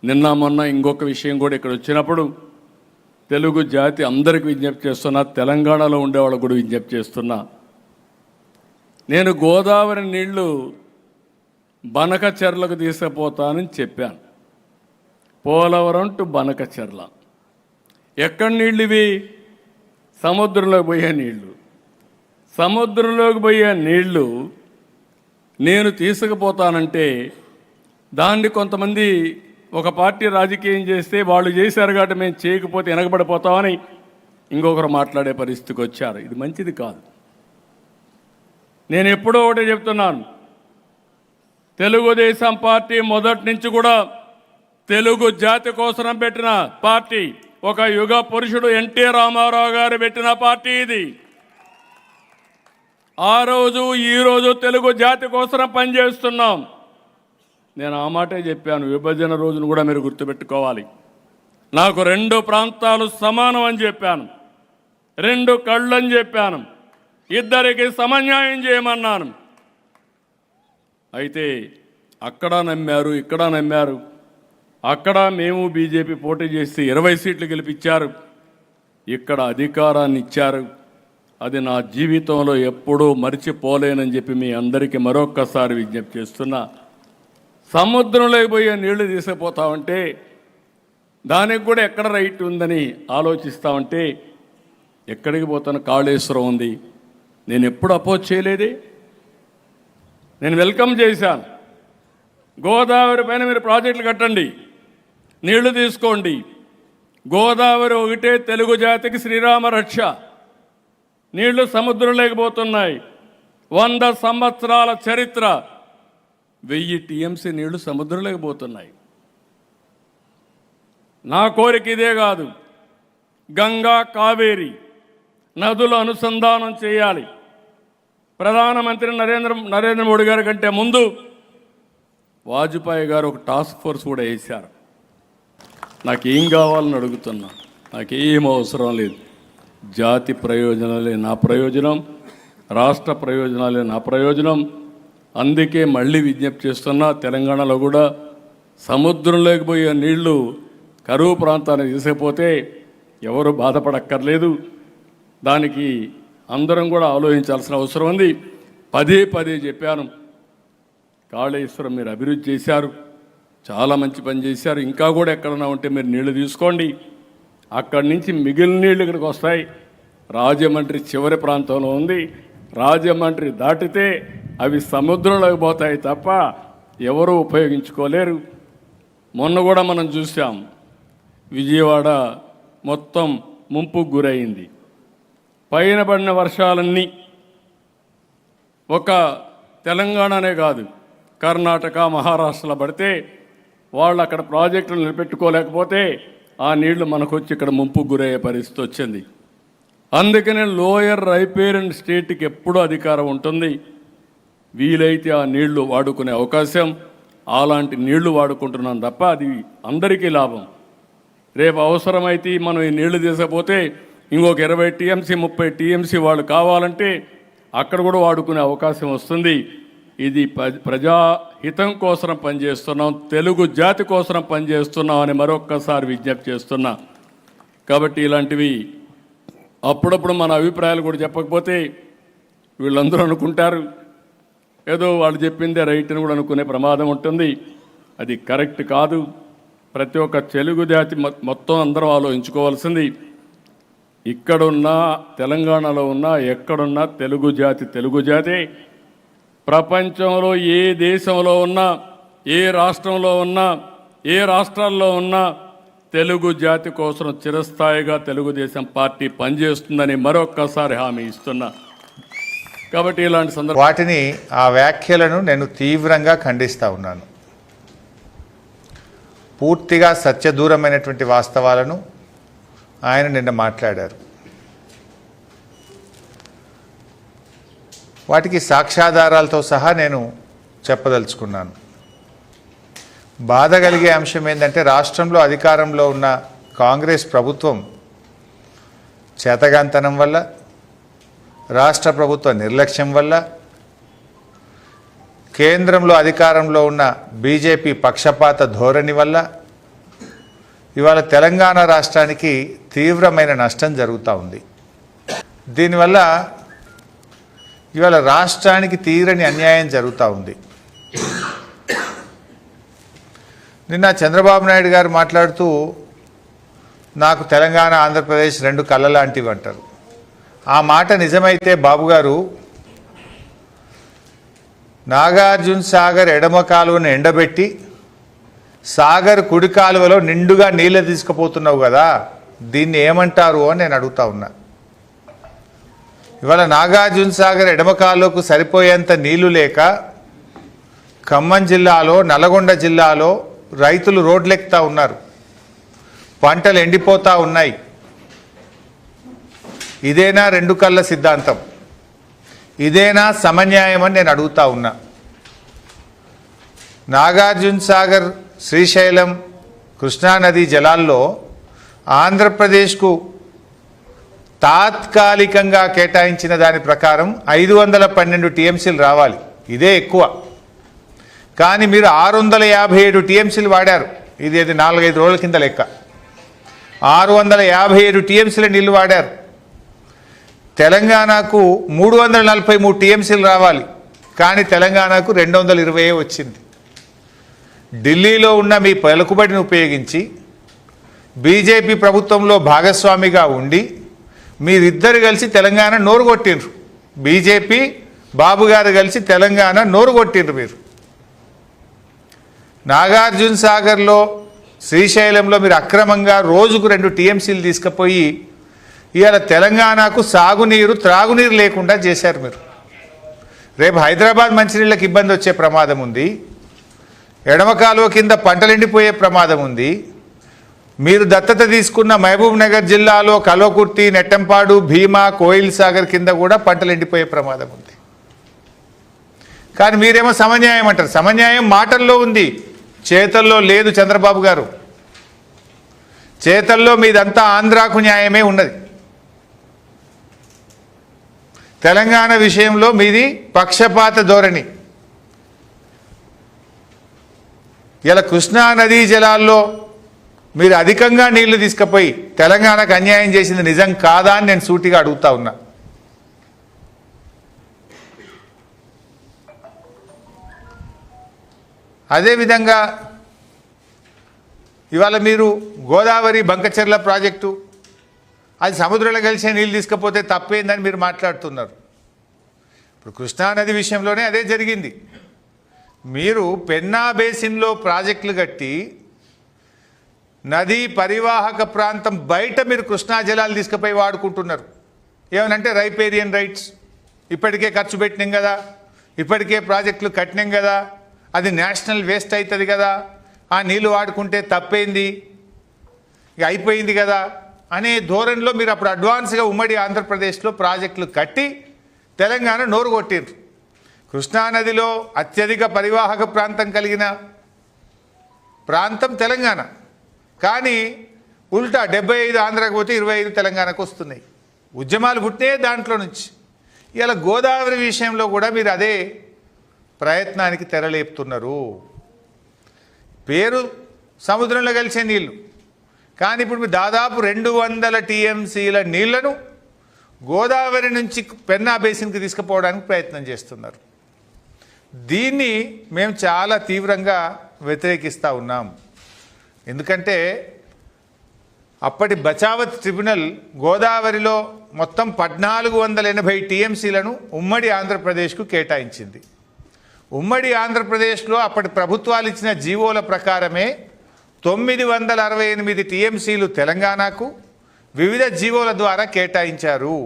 నిన్న మొన్న ఇంకొక విషయం కూడా ఇక్కడ వచ్చినప్పుడు తెలుగు జాతి అందరికీ విజ్ఞప్తి చేస్తున్నా, తెలంగాణలో ఉండేవాళ్ళకు కూడా విజ్ఞప్తి చేస్తున్నా. నేను గోదావరి నీళ్లు బనకచెర్లకు తీసుకుపోతానని చెప్పాను. పోలవరం టు బనకచెర్ల. ఎక్కడి నీళ్ళు ఇవి? సముద్రంలోకి పోయే నీళ్లు. సముద్రంలోకి పోయే నీళ్లు నేను తీసుకుపోతానంటే దాన్ని కొంతమంది ఒక పార్టీ రాజకీయం చేస్తే వాళ్ళు చేశారు కాబట్టి మేము చేయకపోతే వెనకబడిపోతామని ఇంకొకరు మాట్లాడే పరిస్థితికి వచ్చారు. ఇది మంచిది కాదు. నేను ఎప్పుడో ఒకటే చెప్తున్నాను, తెలుగుదేశం పార్టీ మొదటి నుంచి కూడా తెలుగు జాతి కోసం పెట్టిన పార్టీ. ఒక యుగ పురుషుడు ఎన్టీ రామారావు గారు పెట్టిన పార్టీ ఇది. ఆ రోజు ఈరోజు తెలుగు జాతి కోసం పనిచేస్తున్నాం. నేను ఆ మాటే చెప్పాను. విభజన రోజును కూడా మీరు గుర్తుపెట్టుకోవాలి. నాకు 2 ప్రాంతాలు సమానం అని చెప్పాను, 2 కళ్ళు అని చెప్పాను, ఇద్దరికి సమన్యాయం చేయమన్నాను. అయితే అక్కడ నమ్మారు, ఇక్కడ నమ్మారు. అక్కడ మేము బీజేపీ పోటీ చేసి 20 సీట్లు గెలిపించారు, ఇక్కడ అధికారాన్ని ఇచ్చారు. అది నా జీవితంలో ఎప్పుడూ మర్చిపోలేనని చెప్పి మీ అందరికీ మరొక్కసారి విజ్ఞప్తి చేస్తున్నా. సముద్రంలోకి పోయే నీళ్లు తీసుకుపోతామంటే దానికి కూడా ఎక్కడ రైట్ ఉందని ఆలోచిస్తామంటే ఎక్కడికి పోతాను? కాళేశ్వరం ఉంది. నేను ఎప్పుడు అపోజ్ చేయలేదే, నేను వెల్కమ్ చేశాను. గోదావరి పైన మీరు ప్రాజెక్టులు కట్టండి, నీళ్లు తీసుకోండి. గోదావరి ఒకటే తెలుగు జాతికి శ్రీరామ రక్ష. నీళ్లు సముద్రంలోకి పోతున్నాయి. 100 సంవత్సరాల చరిత్ర, 1000 టీఎంసీ నీళ్లు సముద్రంలోకి పోతున్నాయి. నా కోరిక ఇదే కాదు, గంగా కావేరి నదులు అనుసంధానం చేయాలి. ప్రధానమంత్రి నరేంద్ర మోడీ గారి కంటే ముందు వాజ్పేయి గారు ఒక టాస్క్ ఫోర్స్ కూడా వేశారు. నాకేం కావాలని అడుగుతున్నా, నాకేం అవసరం లేదు. జాతి ప్రయోజనాలే నా ప్రయోజనం, రాష్ట్ర ప్రయోజనాలే నా ప్రయోజనం. అందుకే మళ్ళీ విజ్ఞప్తి చేస్తున్నా, తెలంగాణలో కూడా సముద్రంలోకి పోయే నీళ్లు కరువు ప్రాంతాన్ని తీసుకుపోతే ఎవరు బాధపడక్కర్లేదు. దానికి అందరం కూడా ఆలోచించాల్సిన అవసరం ఉంది. పదే చెప్పాను, కాళేశ్వరం మీరు అభివృద్ధి చేశారు, చాలా మంచి పని చేశారు. ఇంకా కూడా ఎక్కడన్నా ఉంటే మీరు నీళ్లు తీసుకోండి. అక్కడి నుంచి మిగిలిన నీళ్ళు ఇక్కడికి వస్తాయి. రాజమండ్రి చివరి ప్రాంతంలో ఉంది. రాజమండ్రి దాటితే అవి సముద్రంలోకి పోతాయి తప్ప ఎవరు ఉపయోగించుకోలేరు. మొన్న కూడా మనం చూసాం, విజయవాడ మొత్తం ముంపుకు గురైంది. పైన పడిన వర్షాలన్నీ ఒక తెలంగాణనే కాదు, కర్ణాటక, మహారాష్ట్రలో పడితే వాళ్ళు అక్కడ ప్రాజెక్టులు నిలబెట్టుకోలేకపోతే ఆ నీళ్లు మనకు వచ్చి ఇక్కడ ముంపుకు గురయ్యే పరిస్థితి వచ్చింది. అందుకనే లోయర్ రైపేరియన్ స్టేట్కి ఎప్పుడూ అధికారం ఉంటుంది. వీలైతే ఆ నీళ్లు వాడుకునే అవకాశం, అలాంటి నీళ్లు వాడుకుంటున్నాం తప్ప అది అందరికీ లాభం. రేపు అవసరమైతే మనం ఈ నీళ్లు తీసుకపోతే ఇంకొక 20 టీఎంసీ 30 టీఎంసీ వాళ్ళు కావాలంటే అక్కడ కూడా వాడుకునే అవకాశం వస్తుంది. ఇది ప్రజాహితం కోసం పనిచేస్తున్నాం, తెలుగు జాతి కోసం పనిచేస్తున్నాం అని మరొక్కసారి విజ్ఞప్తి చేస్తున్నా. కాబట్టి ఇలాంటివి అప్పుడప్పుడు మన అభిప్రాయాలు కూడా చెప్పకపోతే వీళ్ళందరూ అనుకుంటారు ఏదో వాళ్ళు చెప్పిందే రైట్ అని కూడా అనుకునే ప్రమాదం ఉంటుంది. అది కరెక్ట్ కాదు. ప్రతి ఒక్క తెలుగు జాతి మొత్తం అందరం ఆలోచించుకోవాల్సింది, ఇక్కడున్నా తెలంగాణలో ఉన్నా ఎక్కడున్నా తెలుగు జాతి. ప్రపంచంలో ఏ దేశంలో ఉన్నా, ఏ రాష్ట్రంలో ఉన్నా, ఏ రాష్ట్రాల్లో ఉన్నా తెలుగు జాతి కోసం చిరస్థాయిగా తెలుగుదేశం పార్టీ పనిచేస్తుందని మరొక్కసారి హామీ ఇస్తున్నా. కాబట్టి ఇలాంటి సందర్భం వాటిని ఆ వ్యాఖ్యలను నేను తీవ్రంగా ఖండిస్తూ ఉన్నాను. పూర్తిగా సత్యదూరమైనటువంటి వాస్తవాలను ఆయన నిన్న మాట్లాడారు. వాటికి సాక్ష్యాధారాలతో సహా నేను చెప్పదలుచుకున్నాను. బాధ కలిగే అంశం ఏంటంటే రాష్ట్రంలో అధికారంలో ఉన్న కాంగ్రెస్ ప్రభుత్వం చేతగాంతనం వల్ల, రాష్ట్ర ప్రభుత్వ నిర్లక్ష్యం వల్ల, కేంద్రంలో అధికారంలో ఉన్న బీజేపీ పక్షపాత ధోరణి వల్ల ఇవాళ తెలంగాణ రాష్ట్రానికి తీవ్రమైన నష్టం జరుగుతూ ఉంది. దీనివల్ల ఇవాళ రాష్ట్రానికి తీరని అన్యాయం జరుగుతూ ఉంది. నిన్న చంద్రబాబు నాయుడు గారు మాట్లాడుతూ నాకు తెలంగాణ ఆంధ్రప్రదేశ్ రెండు కళ్ళ లాంటివి అంటారు. ఆ మాట నిజమైతే బాబు గారు, నాగార్జున సాగర్ ఎడమ కాలువను ఎండబెట్టి సాగర్ కుడి కాలువలో నిండుగా నీళ్ళు తీసుకుపోతున్నావు కదా, దీన్ని ఏమంటారు అని నేను అడుగుతా ఉన్నా. ఇవాళ నాగార్జున సాగర్ ఎడమ కాలువకు సరిపోయేంత నీళ్లు లేక ఖమ్మం జిల్లాలో, నల్గొండ జిల్లాలో రైతులు రోడ్లెక్కుతా ఉన్నారు, పంటలు ఎండిపోతూ ఉన్నాయి. ఇదేనా రెండు కళ్ళ సిద్ధాంతం? ఇదేనా సమన్యాయం అని నేను అడుగుతా ఉన్నా. నాగార్జున సాగర్, శ్రీశైలం, కృష్ణానది జలాల్లో ఆంధ్రప్రదేశ్కు తాత్కాలికంగా కేటాయించిన దాని ప్రకారం 512 టీఎంసీలు రావాలి, ఇదే ఎక్కువ. కానీ మీరు 657 టీఎంసీలు వాడారు. ఇది 4-5 రోజుల కింద లెక్క. 657 టీఎంసీల నీళ్లు వాడారు. తెలంగాణకు 343 టీఎంసీలు రావాలి, కానీ తెలంగాణకు 220 వచ్చింది. ఢిల్లీలో ఉన్న మీ పలుకుబడిని ఉపయోగించి బీజేపీ ప్రభుత్వంలో భాగస్వామిగా ఉండి మీరిద్దరు కలిసి తెలంగాణ నోరు కొట్టిండ్రు. బీజేపీ బాబు గారు కలిసి తెలంగాణ నోరు కొట్టిండ్రు. మీరు నాగార్జున సాగర్లో, శ్రీశైలంలో మీరు అక్రమంగా రోజుకు 2 టీఎంసీలు తీసుకుపోయి ఇవాళ తెలంగాణకు సాగునీరు, త్రాగునీరు లేకుండా చేశారు మీరు. రేపు హైదరాబాద్ మంచినీళ్ళకి ఇబ్బంది వచ్చే ప్రమాదం ఉంది. ఎడమ కాలువ కింద పంటలు ఎండిపోయే ప్రమాదం ఉంది. మీరు దత్తత తీసుకున్న మహబూబ్ నగర్ జిల్లాలో కల్వకుర్తి, నెట్టంపాడు, భీమా, కోయిల్ సాగర్ కింద కూడా పంటలు ఎండిపోయే ప్రమాదం ఉంది. కానీ మీరేమో సమన్యాయం అంటారు. సమన్యాయం మాటల్లో ఉంది, చేతల్లో లేదు. చంద్రబాబు గారు, చేతల్లో మీదంతా ఆంధ్రాకు న్యాయమే ఉన్నది. తెలంగాణ విషయంలో మీది పక్షపాత ధోరణి. ఇలా కృష్ణా నదీ జలాల్లో మీరు అధికంగా నీళ్లు తీసుకుపోయి తెలంగాణకు అన్యాయం చేసింది నిజం కాదా అని నేను సూటిగా అడుగుతా ఉన్నా. అదేవిధంగా ఇవాళ మీరు గోదావరి బంకచెర్ల ప్రాజెక్టు, అది సముద్రంలో కలిసే నీళ్ళు తీసుకపోతే తప్పేందని మీరు మాట్లాడుతున్నారు. ఇప్పుడు కృష్ణానది విషయంలోనే అదే జరిగింది. మీరు పెన్నా బేసిన్లో ప్రాజెక్టులు కట్టి నదీ పరివాహక ప్రాంతం బయట మీరు కృష్ణా జలాలు తీసుకుపోయి వాడుకుంటున్నారు. ఏమనంటే రైపేరియన్ రైట్స్, ఇప్పటికే ఖర్చు పెట్టినాం కదా, ఇప్పటికే ప్రాజెక్టులు కట్టినాం కదా, అది నేషనల్ వేస్ట్ అవుతుంది కదా, ఆ నీళ్ళు వాడుకుంటే తప్పేంది, ఇక అయిపోయింది కదా అనే ధోరణిలో మీరు అప్పుడు అడ్వాన్స్గా ఉమ్మడి ఆంధ్రప్రదేశ్లో ప్రాజెక్టులు కట్టి తెలంగాణ నోరు కొట్టిండ్రు. కృష్ణానదిలో అత్యధిక పరివాహక ప్రాంతం కలిగిన ప్రాంతం తెలంగాణ. కానీ ఉల్టా 75 ఆంధ్రాకి పోతే 25 తెలంగాణకు వస్తున్నాయి. ఉద్యమాలు పుట్టే దాంట్లో నుంచి. ఇలా గోదావరి విషయంలో కూడా మీరు అదే ప్రయత్నానికి తెరలేపుతున్నారు. పేరు సముద్రంలో కలిసే నీళ్లు, కానీ ఇప్పుడు మీరు దాదాపు 200 టీఎంసీల నీళ్లను గోదావరి నుంచి పెన్నా బేసిన్కి తీసుకుపోవడానికి ప్రయత్నం చేస్తున్నారు. దీన్ని మేము చాలా తీవ్రంగా వ్యతిరేకిస్తూ ఉన్నాం. ఎందుకంటే అప్పటి బచావత్ ట్రిబ్యునల్ గోదావరిలో మొత్తం 1480 టీఎంసీలను ఉమ్మడి ఆంధ్రప్రదేశ్కు కేటాయించింది. ఉమ్మడి ఆంధ్రప్రదేశ్లో అప్పటి ప్రభుత్వాలు ఇచ్చిన జీవోల ప్రకారమే 968 టీఎంసీలు తెలంగాణకు వివిధ జీవోల ద్వారా కేటాయించారు.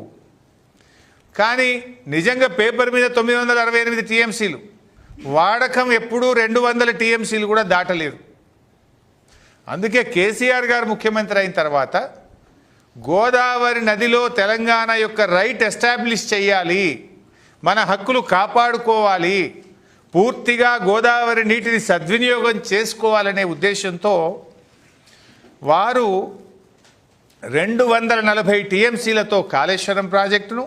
కానీ నిజంగా పేపర్ మీద 968 టీఎంసీలు, వాడకం ఎప్పుడూ 200 టీఎంసీలు కూడా దాటలేదు. అందుకే కేసీఆర్ గారు ముఖ్యమంత్రి అయిన తర్వాత గోదావరి నదిలో తెలంగాణ యొక్క రైట్ ఎస్టాబ్లిష్ చేయాలి, మన హక్కులు కాపాడుకోవాలి, పూర్తిగా గోదావరి నీటిని సద్వినియోగం చేసుకోవాలనే ఉద్దేశంతో వారు 240 టీఎంసీలతో కాళేశ్వరం ప్రాజెక్టును,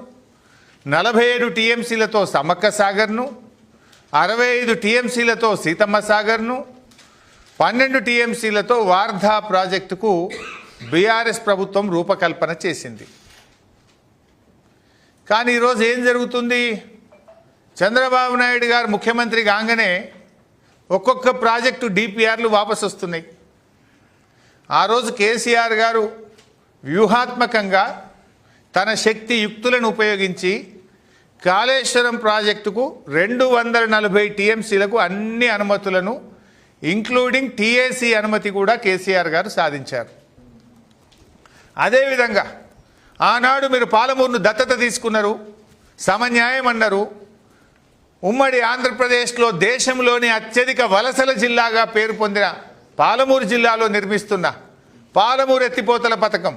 47 12 టీఎంసీలతో వార్ధా ప్రాజెక్టుకు బీఆర్ఎస్ ప్రభుత్వం రూపకల్పన చేసింది. కానీ ఈరోజు ఏం జరుగుతుంది? చంద్రబాబు నాయుడు గారు ముఖ్యమంత్రి కాగానే ఒక్కొక్క ప్రాజెక్టు డిపిఆర్లు వాపసు వస్తున్నాయి. ఆ రోజు కేసీఆర్ గారు వ్యూహాత్మకంగా తన శక్తి యుక్తులను ఉపయోగించి కాళేశ్వరం ప్రాజెక్టుకు 240 టీఎంసీలకు అన్ని అనుమతులను ఇంక్లూడింగ్ టీఏసీ అనుమతి కూడా కేసీఆర్ గారు సాధించారు. అదేవిధంగా ఆనాడు మీరు పాలమూరును దత్తత తీసుకున్నారు, సమన్యాయం అన్నారు. ఉమ్మడి ఆంధ్రప్రదేశ్లో దేశంలోని అత్యధిక వలసల జిల్లాగా పేరు పొందిన పాలమూరు జిల్లాలో నిర్మిస్తున్న పాలమూరు ఎత్తిపోతల పథకం,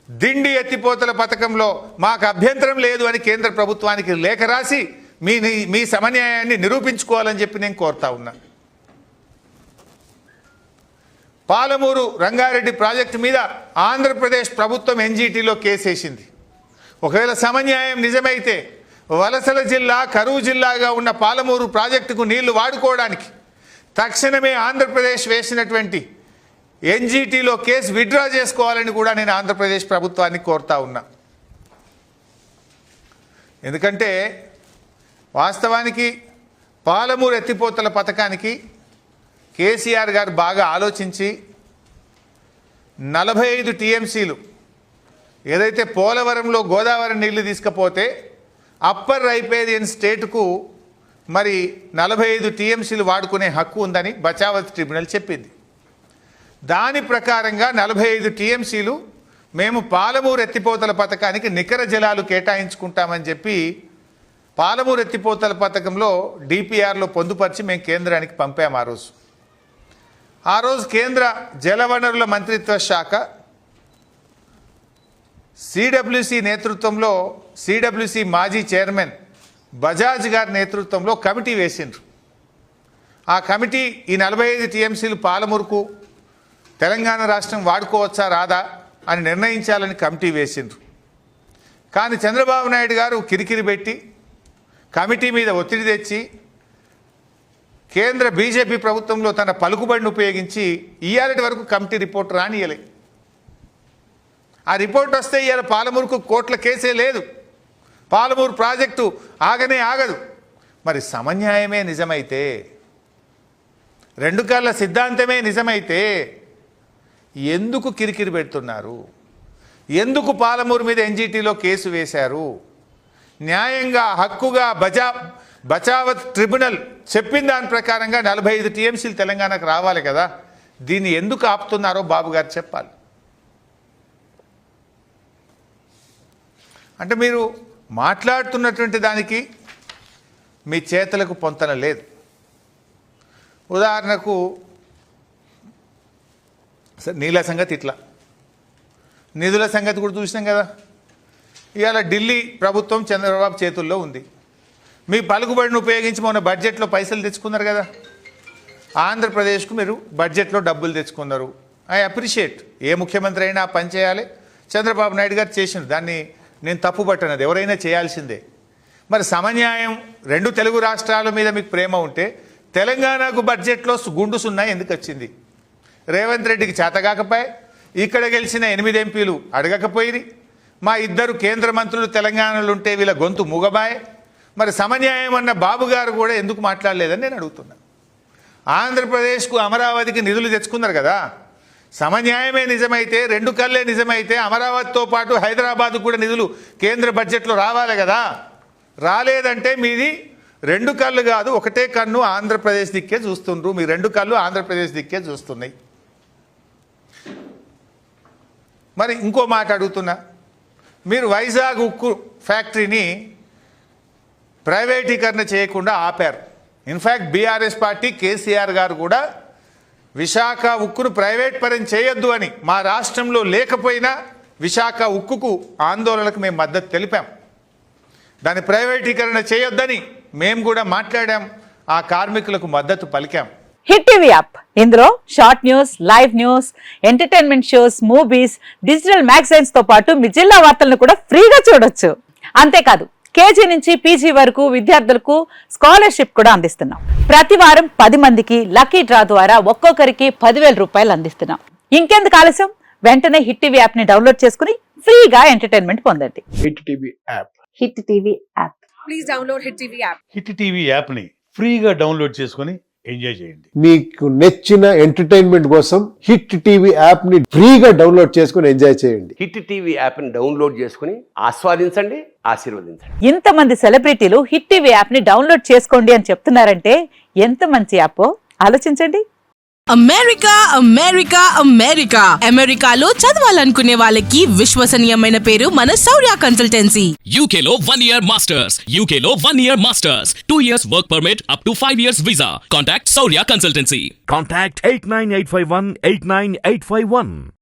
దిండి ఎత్తిపోతల పథకంలో మాకు అభ్యంతరం లేదు అని కేంద్ర ప్రభుత్వానికి లేఖ రాసి మీ సమన్యాయాన్ని నిరూపించుకోవాలని చెప్పి నేను కోరుతా ఉన్నా. పాలమూరు రంగారెడ్డి ప్రాజెక్టు మీద ఆంధ్రప్రదేశ్ ప్రభుత్వం ఎన్జీటీలో కేసేసింది. ఒకవేళ సమన్యాయం నిజమైతే వలసల జిల్లా, కరువు జిల్లాగా ఉన్న పాలమూరు ప్రాజెక్టుకు నీళ్లు వాడుకోవడానికి తక్షణమే ఆంధ్రప్రదేశ్ వేసినటువంటి ఎన్జీటీలో కేసు విత్డ్రా చేసుకోవాలని కూడా నేను ఆంధ్రప్రదేశ్ ప్రభుత్వాన్ని కోరుతా ఉన్నా. ఎందుకంటే వాస్తవానికి పాలమూరు ఎత్తిపోతల పథకానికి కేసీఆర్ గారు బాగా ఆలోచించి 45 టీఎంసీలు ఏదైతే పోలవరంలో గోదావరి నీళ్లు తీసుకపోతే అప్పర్ రైపేరియన్ స్టేట్కు మరి 45 టీఎంసీలు వాడుకునే హక్కు ఉందని బచావత్ ట్రిబ్యునల్ చెప్పింది. దాని ప్రకారంగా 45 టీఎంసీలు మేము పాలమూరు ఎత్తిపోతల పథకానికి నికర జలాలు కేటాయించుకుంటామని చెప్పి పాలమూరు ఎత్తిపోతల పథకంలో డిపిఆర్లో పొందుపరిచి మేము కేంద్రానికి పంపాము. ఆ రోజు కేంద్ర జలవనరుల మంత్రిత్వ శాఖ సిడబ్ల్యూసి నేతృత్వంలో సిడబ్ల్యూసి మాజీ చైర్మన్ బజాజ్ గారి నేతృత్వంలో కమిటీ వేసిండ్రు. ఆ కమిటీ ఈ 45 టీఎంసీలు పాలమూరుకు తెలంగాణ రాష్ట్రం వాడుకోవచ్చా రాదా అని నిర్ణయించాలని కమిటీ వేసిండ్రు. కానీ చంద్రబాబు నాయుడు గారు కిరికిరి పెట్టి కమిటీ మీద ఒత్తిడి తెచ్చి కేంద్ర బీజేపీ ప్రభుత్వంలో తన పలుకుబడిని ఉపయోగించి ఇయ్యాలటి వరకు కమిటీ రిపోర్ట్ రానియలే. ఆ రిపోర్ట్ వస్తే ఇవాళ పాలమూరుకు కోట్ల కేసే లేదు, పాలమూరు ప్రాజెక్టు ఆగనే ఆగదు. మరి సమన్యాయమే నిజమైతే, రెండు కళ్ళ సిద్ధాంతమే నిజమైతే ఎందుకు కిరికిరి పెడుతున్నారు? ఎందుకు పాలమూరు మీద ఎన్జీటీలో కేసు వేశారు? న్యాయంగా హక్కుగా బచావత్ ట్రిబ్యునల్ చెప్పిన దాని ప్రకారంగా 45 టీఎంసీలు తెలంగాణకు రావాలి కదా. దీన్ని ఎందుకు ఆపుతున్నారో బాబు గారు చెప్పాలి. అంటే మీరు మాట్లాడుతున్నటువంటి దానికి మీ చేతులకు పొంతన లేదు. ఉదాహరణకు నీళ్ళ సంగతి ఇట్లా, నిధుల సంగతి కూడా చూసినాం కదా. ఇవాళ ఢిల్లీ ప్రభుత్వం చంద్రబాబు చేతుల్లో ఉంది. మీ పలుకుబడిని ఉపయోగించి మొన్న బడ్జెట్లో పైసలు తెచ్చుకున్నారు కదా. ఆంధ్రప్రదేశ్కు మీరు బడ్జెట్లో డబ్బులు తెచ్చుకున్నారు. I appreciate. ఏ ముఖ్యమంత్రి అయినా ఆ పని చేయాలి. చంద్రబాబు నాయుడు గారు చేసిండు, దాన్ని నేను తప్పు పట్టనది, ఎవరైనా చేయాల్సిందే. మరి సమన్యాయం, రెండు తెలుగు రాష్ట్రాల మీద మీకు ప్రేమ ఉంటే తెలంగాణకు బడ్జెట్లో గుండు సున్నా ఎందుకు వచ్చింది? రేవంత్ రెడ్డికి చేతగాకపోయి ఇక్కడ గెలిచిన 8 ఎంపీలు అడగకపోయి, మా 2 కేంద్ర మంత్రులు తెలంగాణలో ఉంటే వీళ్ళ గొంతు మూగబాయే. మరి సమన్యాయం అన్న బాబు గారు కూడా ఎందుకు మాట్లాడలేదని నేను అడుగుతున్నా. ఆంధ్రప్రదేశ్కు అమరావతికి నిధులు తెచ్చుకున్నారు కదా. సమన్యాయమే నిజమైతే, రెండు కళ్ళే నిజమైతే అమరావతితో పాటు హైదరాబాద్కు కూడా నిధులు కేంద్ర బడ్జెట్లో రావాలి కదా. రాలేదంటే మీది రెండు కళ్ళు కాదు, ఒకటే కన్ను ఆంధ్రప్రదేశ్ దిక్కే చూస్తుండ్రు. మీ రెండు కళ్ళు ఆంధ్రప్రదేశ్ దిక్కే చూస్తున్నాయి. మరి ఇంకో మాట అడుగుతున్నా, మీరు వైజాగ్ ఉక్కు ఫ్యాక్టరీని ప్రైవేటీకరణ చేయకుండా ఆపారు. ఇన్ఫ్యాక్ట్ బీఆర్ఎస్ పార్టీ కేసీఆర్ గారు కూడా విశాఖ ఉక్కును ప్రైవేట్ పరం చేయొద్దు అని, మా రాష్ట్రంలో లేకపోయినా విశాఖ ఉక్కుకు ఆందోళనకు మేము మద్దతు తెలిపాం. దాని ప్రైవేటీకరణ చేయొద్దని మేము కూడా మాట్లాడాం. ఆ కార్మికులకు మద్దతు పలికాం. హిట్ టీవీ యాప్, ఇందులో short news, live news, entertainment shows, movies, digital magazines తో పాటు మీ జిల్లా వార్తలను కూడా ఫ్రీగా చూడొచ్చు. అంతేకాదు కేజీ నుంచి పీజీ వరకు విద్యార్థులకు స్కాలర్షిప్ కూడా అందిస్తున్నాం. ప్రతి వారం 10 మందికి లక్కీ డ్రా ద్వారా ఒక్కొక్కరికి 10,000 రూపాయలు అందిస్తున్నాం. ఇంకెందుకు ఆలస్యం, వెంటనే హిట్ టీవీ యాప్ ని డౌన్లోడ్ చేసుకుని ఫ్రీగా ఎంటర్టైన్మెంట్ పొందండి. Hit TV app. Hit TV app. Please download Hit TV app. Hit TV యాప్ని ఫ్రీగా డౌన్లోడ్ చేసుకొని ఎంజాయ్ చేయండి. మీకు నచ్చిన ఎంటర్టైన్మెంట్ కోసం హిట్ టీవీ యాప్ ని ఫ్రీగా డౌన్లోడ్ చేసుకుని ఎంజాయ్ చేయండి. హిట్ టీవీ యాప్ని డౌన్లోడ్ చేసుకుని ఆస్వాదించండి, ఆశీర్వదించండి. ఇంతమంది సెలబ్రిటీలు హిట్ టీవీ యాప్ ని డౌన్లోడ్ చేసుకోండి అని చెప్తున్నారంటే ఎంత మంచి యాప్ ఆలోచించండి. అమెరికా అమెరికా అమెరికా అమెరికాలో చదవాలనుకునే వాళ్ళకి విశ్వసనీయమైన పేరు మన శౌర్య consultancy. UK Law 1 Year Masters. UK Law 1 Year Masters. 2 years work permit up to 5 years visa. Contact Saurya Consultancy. Contact 89851 89851.